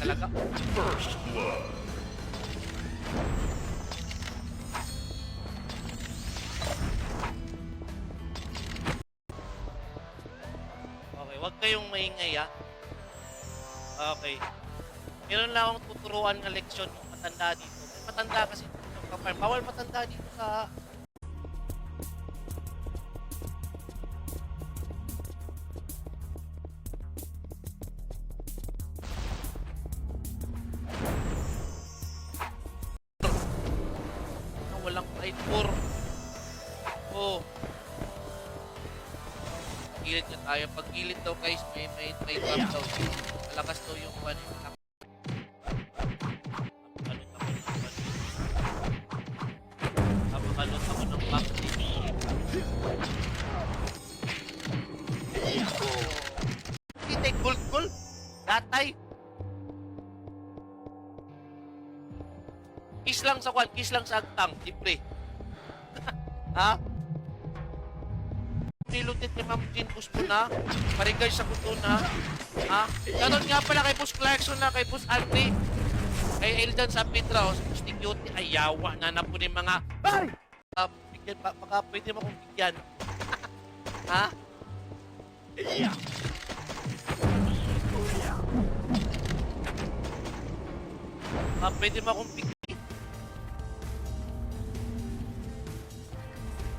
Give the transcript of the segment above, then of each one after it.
talaga. First blood. Okay, wag kayong maingay ah. Okay. Meron lang akong tuturuan ng leksyon ng matanda dito. May matanda kasi dito ka-farm. Bawal matanda dito sa... na walang fight for. Oh. Gilid na tayo. Pag gilid daw guys, may trap daw. Malakas daw yung ano yung attack. Napakalot ako ng back. Kita gold. Datay. Kiss lang sa kwan, kiss lang sa agtang. Libre. Ha? Nilutit ni Ma'am Jean Buspo na. Parigay sa kuto na. Ha? Ganon nga pala kay Boss Clarkson na, kay Boss Andre. Kay Eldan sa Petra. Gusto cutie. Ayawa na na po ni mga... Ay! Bigyan, baka pwede mo kong bigyan. Ha? Yeah. Baka pwede mo akong bigyan.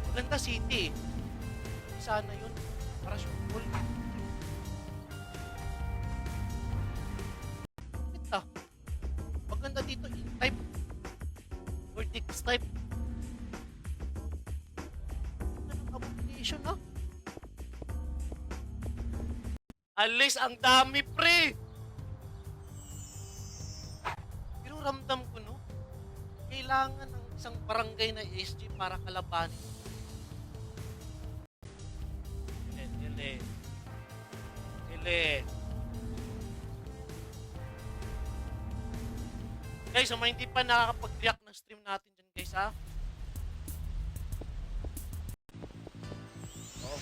Maganda city. Sana yun. Para sure. Ito. Maganda dito. In-type. Vertex type. Anong abomination ha? Alis, ang dami pre! Pero ramdam ko no, kailangan ng isang barangay na SG para kalabanin. Dili. Guys, sa mga hindi pa nakakapag-react ng stream natin dyan guys ha.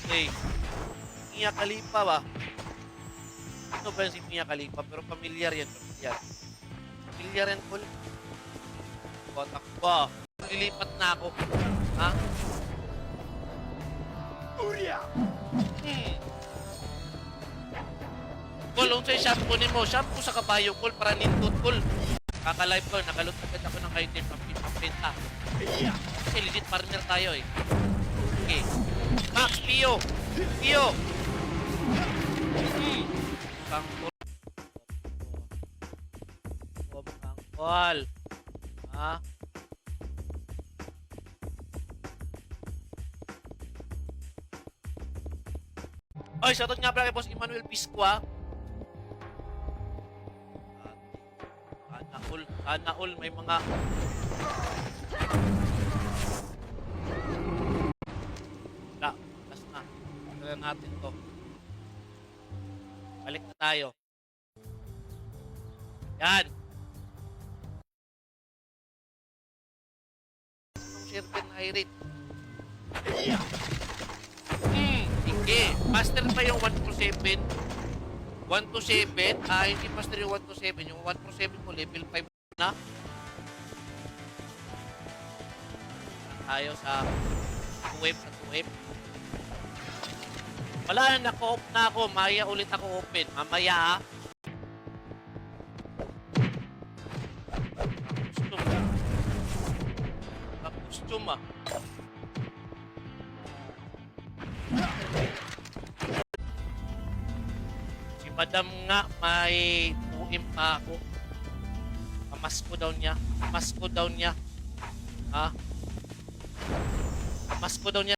Okay. Mia Khalifa ba? Ito ba si Mia Khalifa? Pero familiar yan. Familiar yan, Paul. Kotak ba? Lilipat na ako. Ha? Uria! Paul, kung sa'yo shampoo ni mo, shampoo sa kabayo, Paul, para nindot, Paul. Kaka-live ko, nakalot agad ako ng item, pampinta. Kasi legit partner tayo eh. Okay. Max, Pio! Kangkol. Kangkol. Ha? Oy, shoutout nga pala kay Boss Emmanuel Pisqua. Sana all may mga last na. Tara natin to. Balik na tayo. Yan. Ang server na irate. Sige. Master pa yung 147. 127. Hindi master yung 127. Yung 147 mo, level 5 na. Tayo sa 2 web. Wala na, nako-off na ako. Maya ulit ako open. Mamaya Costume ah. Si Madam nga may 2M pa ako. Pamasko daw niya. Ha? Pamasko daw niya.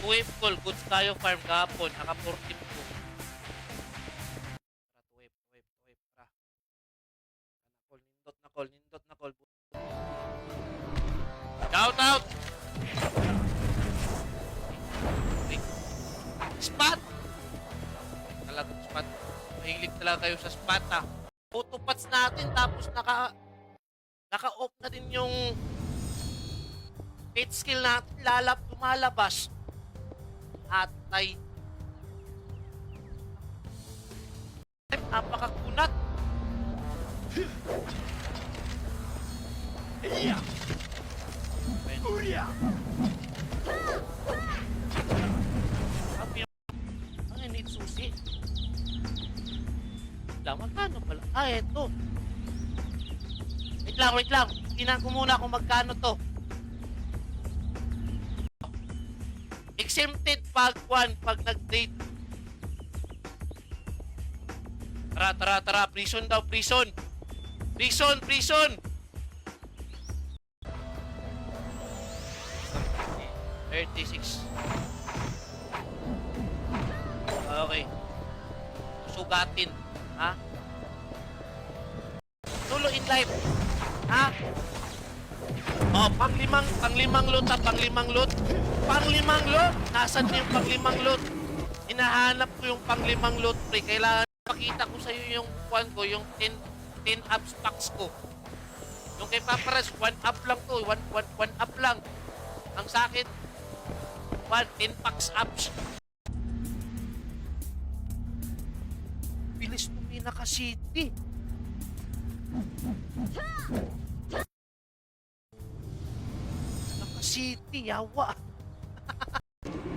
2M call. Goods tayo farm kahapon. Naka 14 po. Tara, 2M. Tara. Nindot na call. Shout out! Spot! Talagang spot. Mahilig talaga kayo sa spot ha. Autopats natin tapos naka-off na din yung hit skill natin. Lumalabas. Atay. Napakakunat. Yeah. Booyah. Ang need susi. Lang, magkano pala? Ah, eto. Wait lang. Tingnan ko muna kung magkano to. Exempted pag nag-date. Tara. Prison daw, prison. Prison. 36. Okay. Sugatin. Ha? Solo in life. Ha? Oh, panglimang loot ha, panglimang loot. Panglimang loot? Nasaan na yung panglimang loot? Hinahanap ko yung panglimang loot, pre. Kailangan pakita ko sa'yo yung kuwan ko, yung 10 ups packs ko. Yung kay Paparaz, 1 up lang to. 1 up lang. Ang sakit, 10 packs ups. Bilis tumina ka city. City, yawa.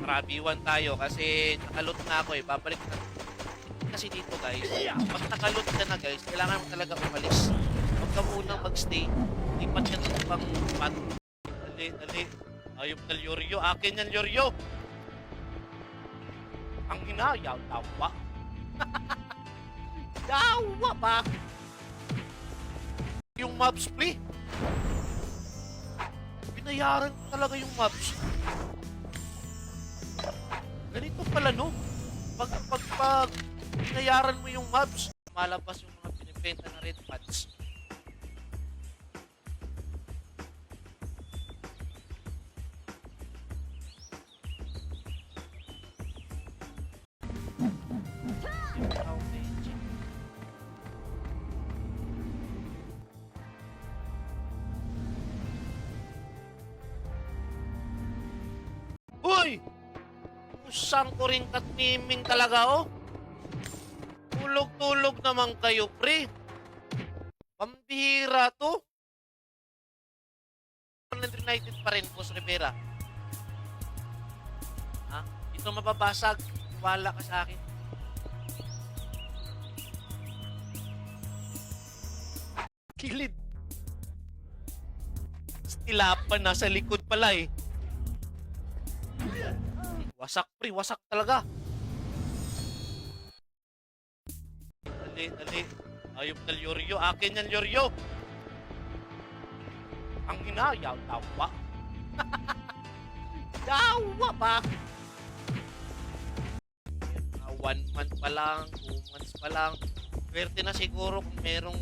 Rabi 1 tayo kasi nakalot na ako eh. Babalik na. Kasi dito guys, pag nakalot ka na guys, kailangan mo talaga umalis. Huwag ka munang magstay. Lipat ka na pang mat. Dali. Ayop na Lyoryo. Akin yan Lyoryo. Ang hinayaw, yawa. Yawa ba? Yung mobs play. Binayaran ko talaga yung mobs. Ganito pala no. Pag binayaran mo yung mobs, malabas yung mga pinibenta na red pads. Hoy! Usang ko rin katmiming talaga, oh. Tulog-tulog naman kayo, pre. Pambihira to. United pa rin, Boss Rivera. Ha? Ito mababasag. Wala ka sa akin. Kilid. Stilapan, nasa likod pala eh. Wasak pre, wasak talaga. Dali. Ayop na Lyoryo. Akin yan Lyoryo. Ang hinayaw, tawa. Tawa ba? 1 month pa lang, 2 months pa lang. Swerte na siguro kung merong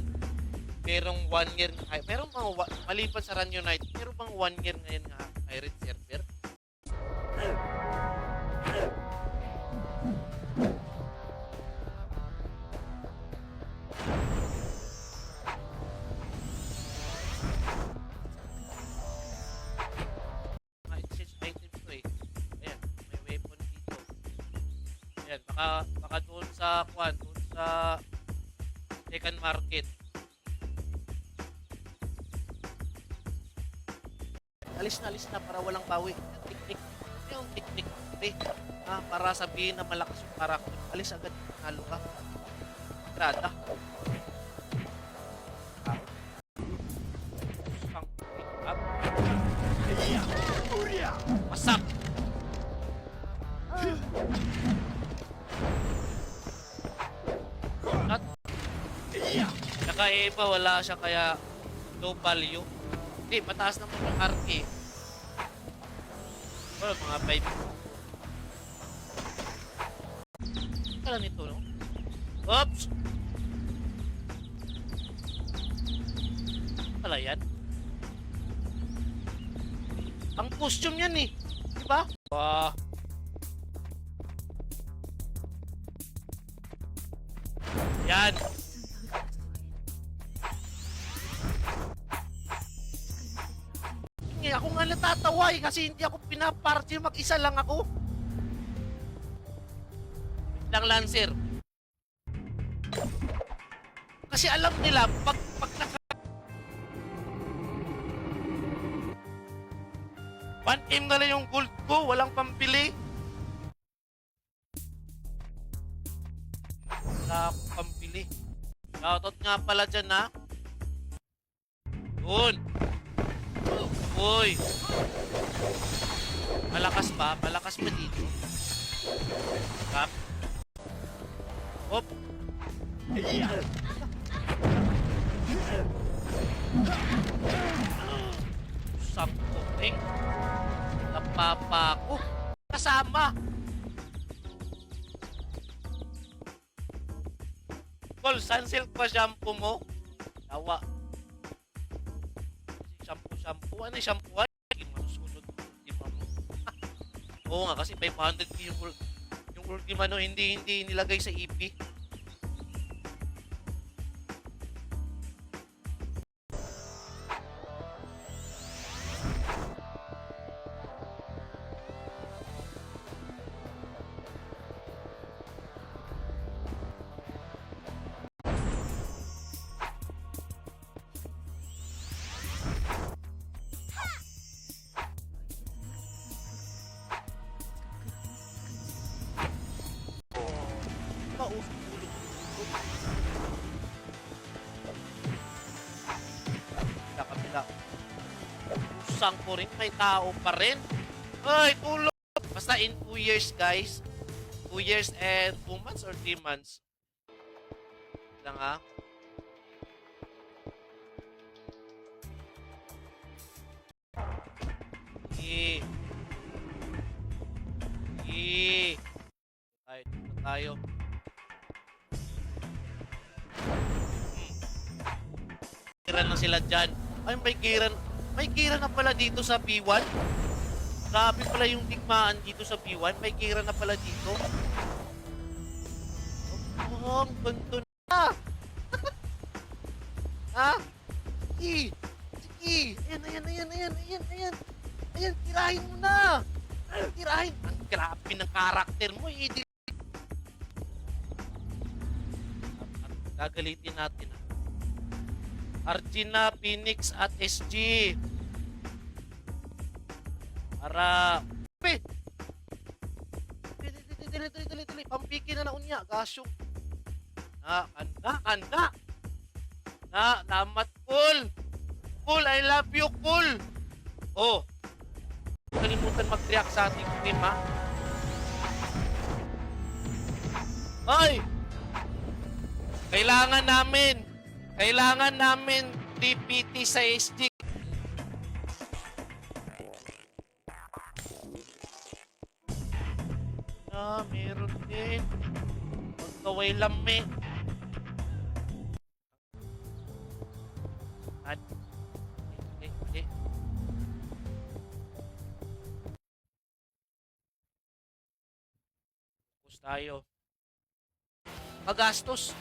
1 year na merong mga maliban sa Run United, meron bang 1 year ngayon na pirate server? Mga exchange item to eh. Ayan, may weapon dito. Ayan, baka doon sa doon sa second market. Alis na para walang bawi. Tiktik. Yung tiktik. Para sabihin na malakas yung karakter. Alis agad. Nalo ka. Grada. Masak. Naka-eba wala siya kaya low value. Hindi, mataas naman yung RK. Well, mga 5. Kala nito, no? Oops! Pala yan. Ang costume yan eh. Diba? Yan. Ako nga natatawa eh kasi hindi ako pinaparty, mag-isa lang ako. Lang Lancer. Kasi alam nila, pag naka... 1M na lang yung gold ko, walang pambili. Wala akong pambili. Shoutout nga pala dyan, ha? Yun. Uy. Malakas ba? Malakas ba dito? Kap. Hop. Sakto, ting. Napapa ko. Kasama. Col, sunsilk pa shampoo mo? Tawa. Shampoo. Ano yung shampoo? Ay, masusunod. Oo nga, kasi 500 yung ultima no, hindi nilagay sa EP. Kabila. Usang ko rin, may tao pa rin. Ay, tulog! Basta in 2 years, guys. 2 years and 2 months or 3 months. Lang ha. Tayo. Giran na sila dyan. Ay, may giran. May giran na pala dito sa B1. Grabe pala yung digmaan dito sa B1. May giran na pala dito. Oh, ang ganto na. Ha? Sige. Sige. Ayan. Ayan, tirahin mo na. Tirahin. Ang grabe ng karakter mo. Gagalitin natin. Argina, Phoenix at SG. Para... Dili. Pampikin na unya. Gasyong. Kanda. Lamat, Cool. Cool, I love you, Cool. Oh. Kalimutan mag-react sa ating team, ha? Ay! Kailangan namin DPT sa SG. Meron din. Magkaway lami. Hindi. Focus tayo. Magastos.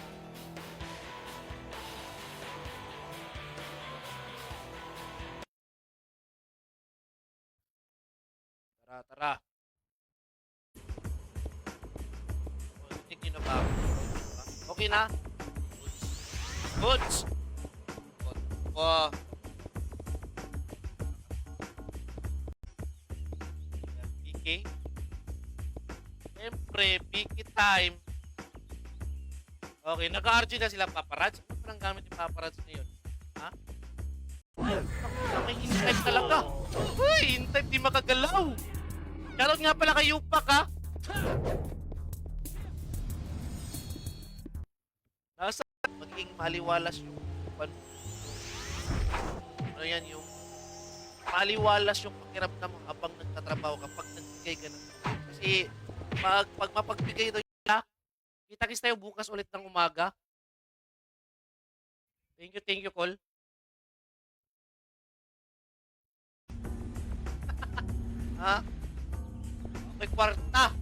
Tara. Hindi na ba? Okay na? Goods. Oh. PK. Siyempre, PK time. Okay, naka-RG na sila paparazzi. Ano parang gamit yung paparazzi na yun? Ha? May in-type talaga. Uy, in-type di makagalaw. Shoutout nga pala kay Yupak, ha? Nasa magiging maliwalas yung ano yan, yung maliwalas yung pakiramdam mo habang nagtatrabaho kapag nagbigay ka ng tulong. Kasi pag mapagbigay daw nila, kita-kits tayo bukas ulit ng umaga. Thank you, Col. Ha? Okay, kwarta.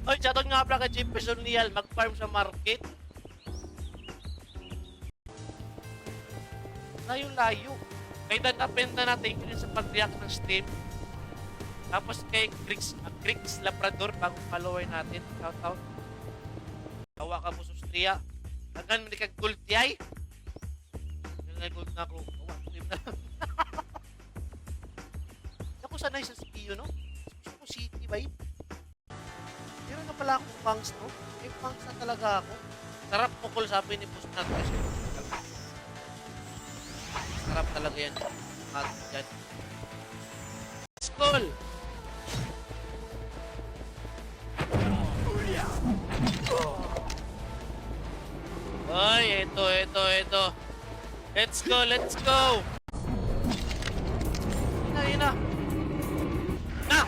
Oy, shoutout nga pala kay Chief Personal, mag-farm sa market. Layo. Kay Dan Apenta na, thank you din sa pag-react ng stream. Tapos kay Grix Labrador, bagong follower natin. Shoutout. Tawa ka po, Sustria. Agan man kag gulti ay. Nagul na ako. Awa, team na lang. Ako sanay sa CPU, no? Gusto ko city ba yun? Meron na pala akong bangs, no? May bangs na talaga ako. Sarap mo, Col, sabi ni Boss Nat kasi. Sarap talaga yan. At yan. Skull! Ay, ito. Let's go! Ina. Na!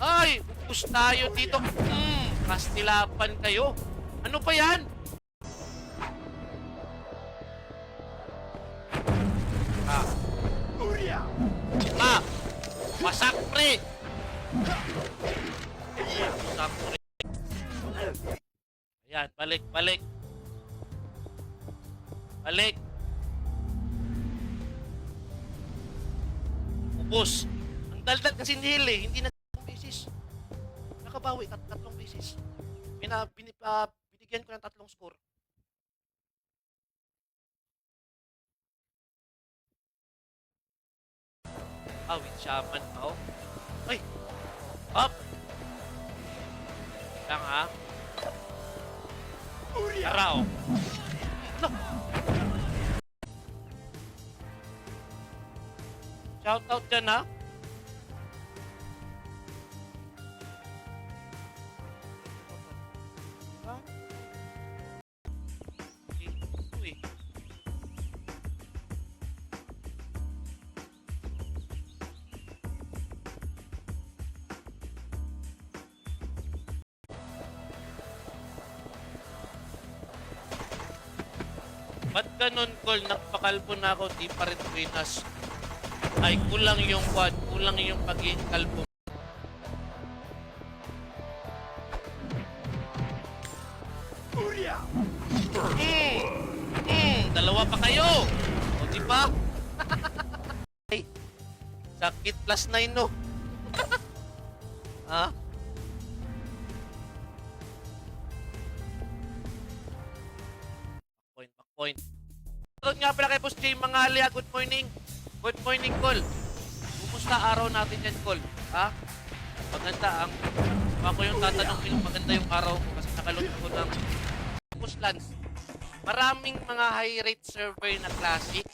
Ay, upos tayo dito. Kastilapan kayo. Ano pa yan? Wasak pre! Wasak pre. Ayan, balik. Ubus. Ang daldal kasi nil hindi na 3 beses. Nakabawi, 3 beses. Binigyan ko ng 3 score. With shaman pa, oh. Ay! Up! Lang, ha? Tara, oh. No! Shout out dyan, ha? Uy. Ba't ganun, Col? Nagpakalbo na ako, di pa rin pinas. Ay, kulang yung quad, kulang yung pagiging kalbo. Dalawa pa kayo! O, di ba? Ay, sakit plus 9, no? Ha? Point. Shoutout nga pala kay Boss J Mangalia. Good morning. Good morning, Col. Kumusta araw natin yan, Col? Ha? Maganda ang... Ako yung tatanong kung maganda yung araw ko kasi nakalot ko ng Boss Lance. Maraming mga high-rate server na classic.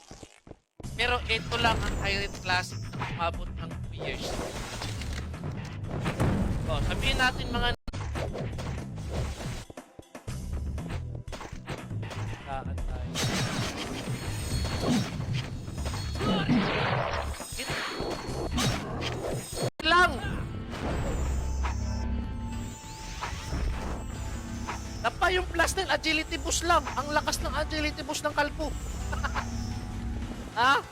Pero ito lang ang high-rate classic na umabot ng 2 years. O, sabihin natin mga... Lang. Napa yung plus ng agility boost lang. Ang lakas ng agility boost ng kalbo. Ha?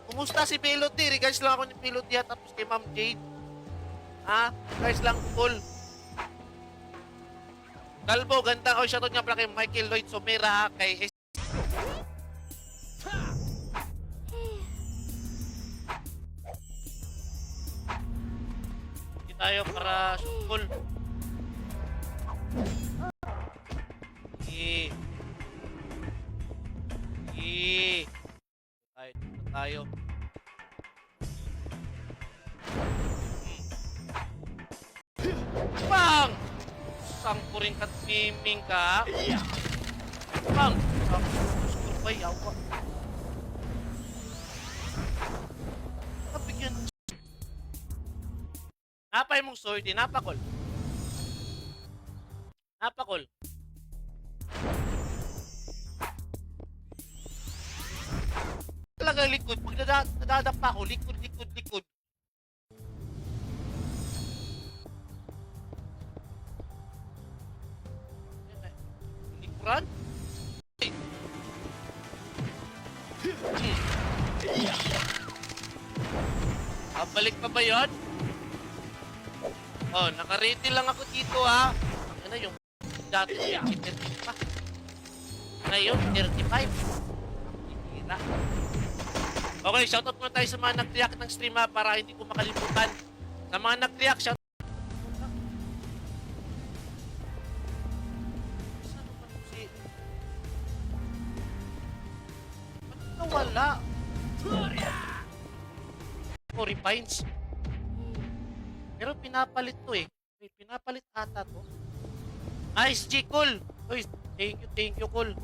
Kumusta si Melody? Regards lang ako ni Melody at tapos kay Ma'am Jade. Ha? Regards lang, cool. Kalbo, ganda. O, shoutout nga pala kay Michael Lloyd Somera, kay Hindi tayo para cool. Tayo. Bang! Sangkuring kat miming ka. Bang! Sangkuring ba yawa? Nabigyan. Napay mong sword, napakol. Napakol. Talaga likod. Pag nadadapa ako, likod. Likuran? Balik pa ba yun? Oh, naka-ready lang ako dito, ha. Ano yung dati pa? Ngayon, 35. Hira. Okay, shoutout muna tayo sa mga nag-react ng stream ha, para hindi ko makalimutan. Sa mga nag-react, shoutout. Saan ba si... Ba't nawala? Refines. Pero pinapalit to eh. Wait, pinapalit ata to. Nice, G, cool. Uy, thank you, cool.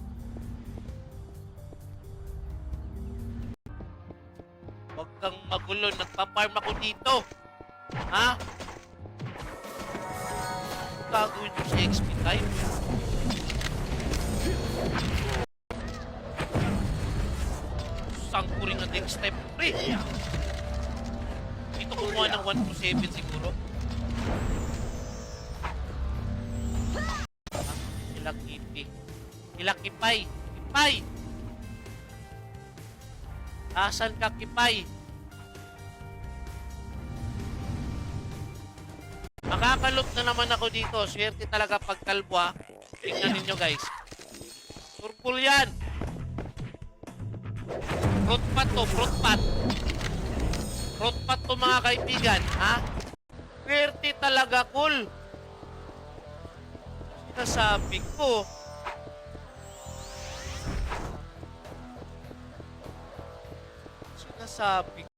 Huwag kang magulo, nagpa-farm ako dito. Ha? Gagawin ko sa XP time. Sangko rin ang next step. Pre! Dito kumuha ng 127 siguro. Ilang kipi. Ilang kipay. Kipay! Asan ka, Kipay? Makakalot na naman ako dito. Swerte talaga pag kalbo ha. Tingnan ninyo guys. Purple yan. Fruit pat to, fruit pat. Fruit pat to mga kaibigan. Ha? Swerte talaga, cool. Sinasabi ko. Sinasabi ko.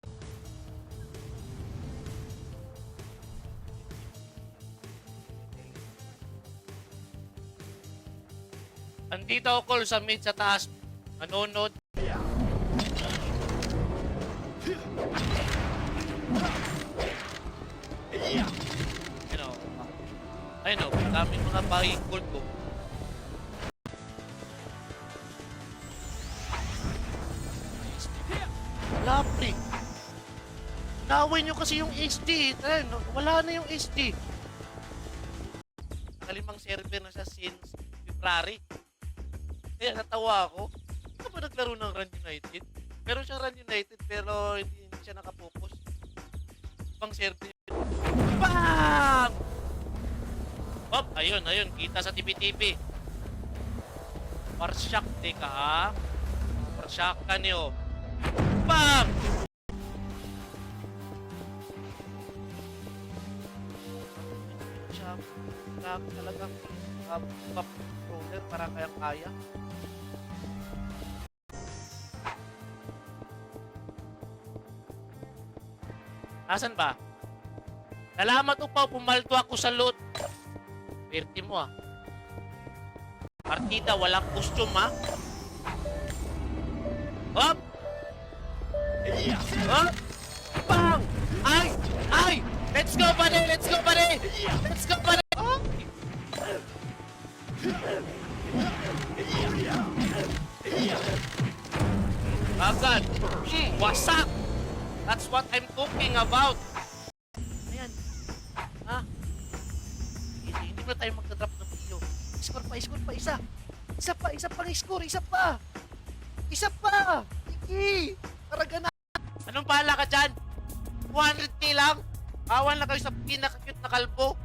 Andito ako, Col, sa mid sa taas. Manonood. I know, daming mga buying gold ko. Wala, pre. Naway nyo kasi yung HD. Wala na yung HD. Nakalimang server na siya since February. Kaya natawa ako. Hindi ba naglaro ng Run United? Meron siyang Run United pero hindi siya nakapokus. Ibang server. Bang! Hop, ayun. Kita sa TV-TV. Parsyak, teka ha. Parsyak ka niyo. Bang! Siya, talagang controller para kaya-kaya. Nasaan ba? Salamat upaw, pumalto ako sa loot. Pwerte mo ah. Partida, walang costume ah. Hop! Hop! Bang! Ay! Let's go, buddy! Let's go, buddy! Let's go, buddy! Oh! Agad! Wasak! That's what I'm talking about! Ayan. Ha? Hindi mo na tayo magdadrop ng video. Score pa, isa. Isa pa! Isa pa! Iki! Taraga na! Anong bahala ka dyan? 200k lang? Awan lang kayo sa pinaka-cute na kalbo.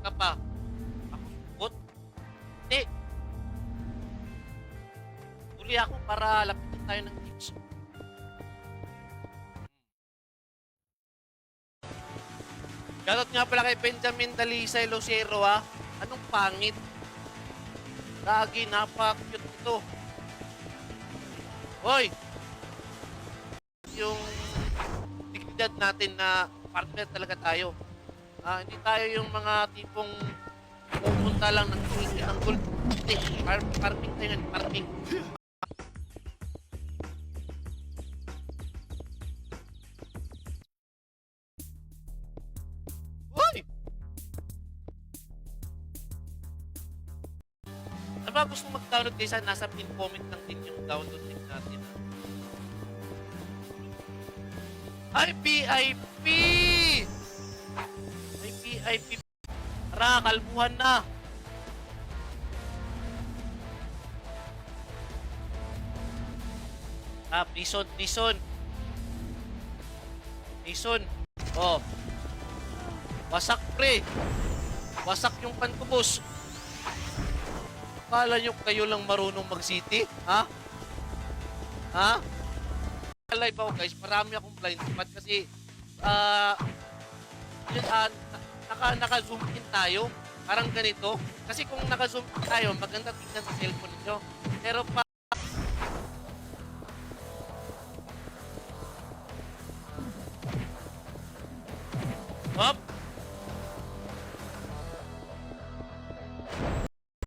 Ka pa? Ako sukot? Hindi. Uli ako para lapitan tayo ng tips. Shoutout nga pala kay Benjamin Dalisay Lucero ha. Anong pangit? Lagi, napaka-cute ito. Hoy! Yung dignidad natin na partner talaga tayo. Hindi tayo yung mga tipong pupunta lang ng tuwing ng gold. Hindi, farming tayo nga, farming. Hoy! Ano ba gusto mag-download kayo? Nasa pin comment lang din yung download link natin. Ay, VIP! Ay, VIP! Tara, kalbuhan na! Prison. Oh. Wasak, pre. Wasak yung pan ko, boss. Akala nyo kayo lang marunong mag-city? Ha? Ha? Live ako, guys. Marami akong blind spot kasi naka-zoom in tayo. Parang ganito. Kasi kung naka-zoom in tayo, maganda tingnan sa cellphone niyo. Pero pa Hop!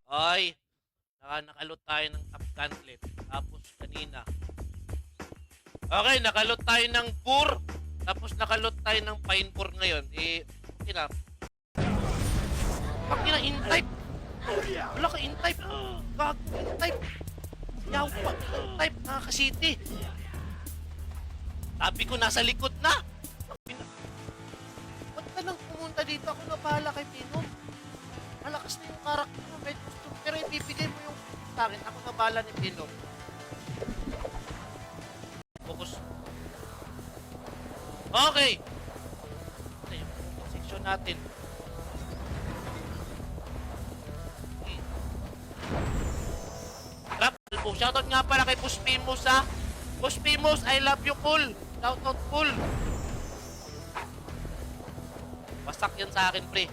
Ay! Nakalot tayo ng top gauntlet. Tapos kanina. Okay, nakalot tayo ng pur. Tapos nakalot tayo ng pine pur ngayon. Okay na. Bakit na in-type? Wala ka in-type. Gago in-type. Yaw pa. In-type. Nakaka-city. Sabi ko nasa likod na. Ba't ka lang pumunta dito? Ako na bahala kay Pinom. Malakas na yung karakter mo. May gusto. Pero ibibigay mo yung sa akin. Ako na bahala ni Pinom. Focus. Okay. Ito yung section natin. Rap, shoutout nga pala kay Boss Pimos, ha. Boss Pimos, I love you, cool. Shoutout, cool. Wasak yan sa akin, pre.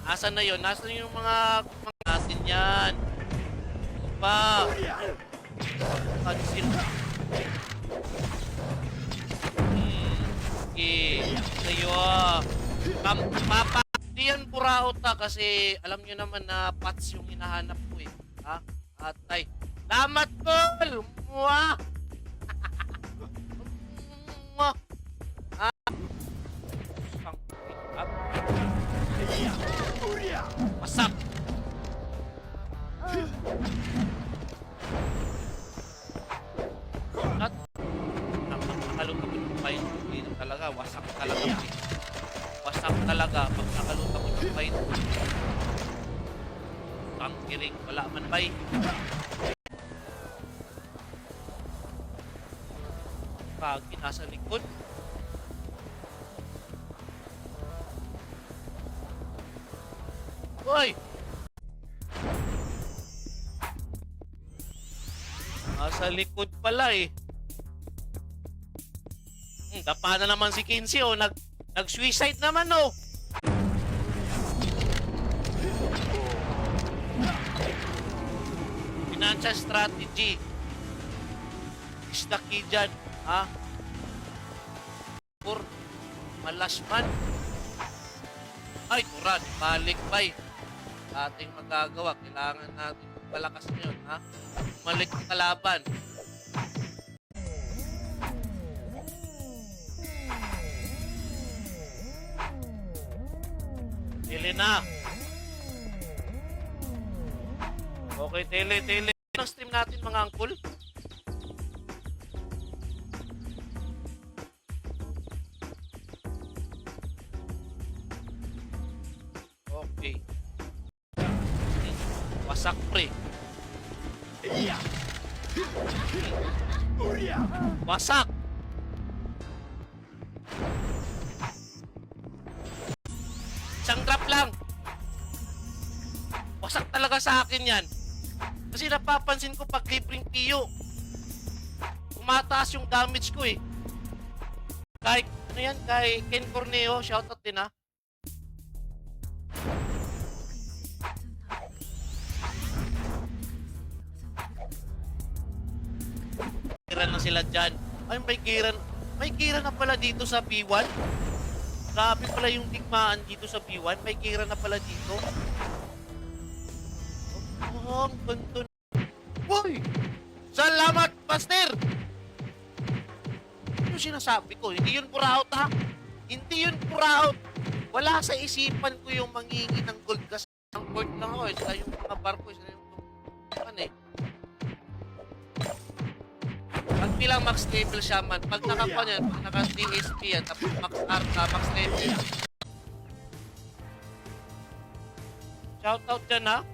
Asan na yun? Nasaan yung mga natin yan? Pa. Pansin. Okay. Sa'yo. Papa. Di yan puraot, ha. Kasi alam nyo naman na pots yung hinahanap ko, eh. Ha? Atay. Salamat, Paul! Mwah! Mwah! Ah! Masak! At nakalutang ko ng pain. Hindi talaga. Wasak talaga. Wasak talaga. Pag nakalutang ko ng pain. Ang kiring. Wala man bay. Pagi nasa likod. Hoy! Nasa likod pala eh. Tapa na naman si Kinsey oh. Nag-suicide naman oh. Financial strategy is the key dyan. Ha? Or malasman. Ay, kuran. Balik bay. Ating magagawa. Kailangan natin palakas yun. Ha? Malik ang kalaban. Tele na. Okay, tele. Ang stream natin mga angkol. Okay. Wasak pre. Wasak. Isang drop lang. Wasak talaga sa akin yan. Kasi napapansin ko pag libreng piyo, tumataas yung damage ko eh. Kay, ano yan? Kay Ken Corneo, shoutout din ha. Giran na sila dyan. Ay, may giran na pala dito sa B1. Grabe pala yung digmaan dito sa B1. May giran na pala dito. Oh, ang ganto. Uy! Salamat, Master! Ano sinasabi ko? Hindi yun puraut, ha? Hindi yun puraut. Wala sa isipan ko yung mangingi ng gold kasi ang port lang ako. Saka yung mga barko, saka yung ano eh. Pag bilang max level siya man, pag nakakuha niyan, pag naka-DSP yan, tapos max R ka, max level. Shoutout dyan, ha?